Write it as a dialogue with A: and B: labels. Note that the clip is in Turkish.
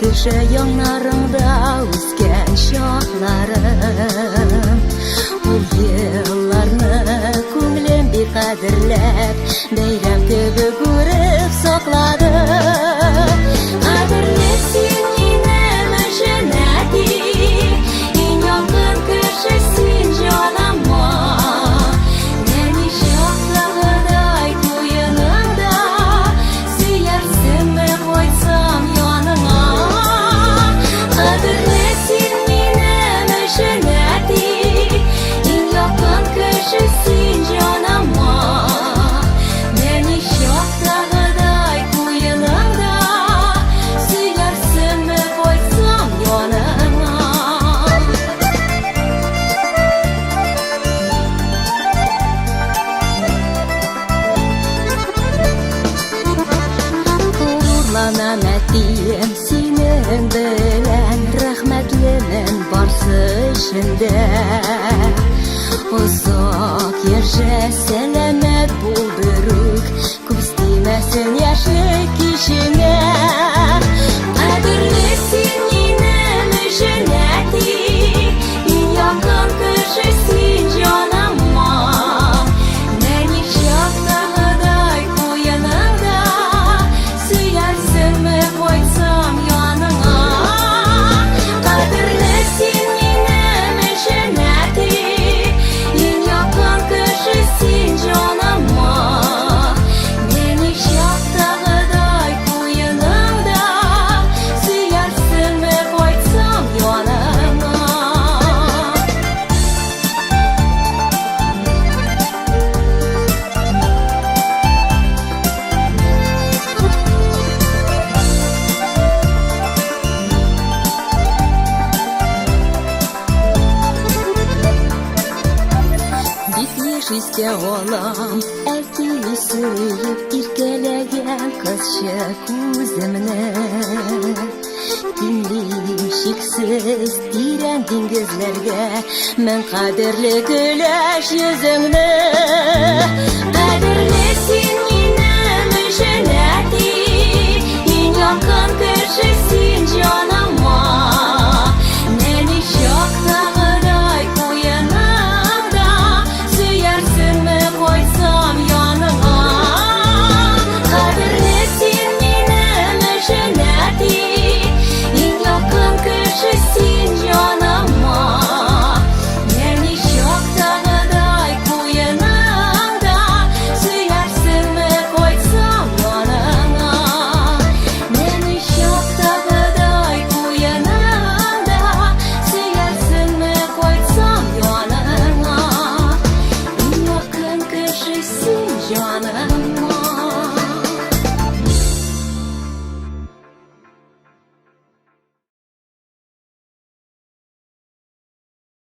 A: Köşe yanlarında uzgen şahlarım. Bu yıllarını ko'nglim bir qadrlab bayram gibi ko'rib soqladim. Qadrli sen menim jannati, eng yaqin kishi sen jonimma. Meni shoxlag'iday to'yiningda suyarsinmi qo'ysam yoningga. Qadrli sen menim jannati, eng yaqin kishi sen jonimma. Meni shoxlag'iday to'yiningda suyarsinmi qo'ysam yoningga. G'ururlanaman diyem senin bilen, rahmatlimin borsi ishinde. Uzoq yasha, salomat bo'l biruk, ko'p istimasin yoshlik kishini. Qadrli sen menim jannati, eng yaqin kishi sen jonimma. Meni shoxlag'iday to'yiningda suyarsinmi qo'ysam yoningga. Qadrli sen menim jannati, eng yaqin kishi sen jonimma. Meni shoxlag'iday to'yiningda suyarsinmi qo'ysam yoningga. Besh olam erkili sürüyüp irkeleyen kızcha ko'zimni. Dinlim shiksiz teran dengizlarga, men qadrli gulash yuzimni.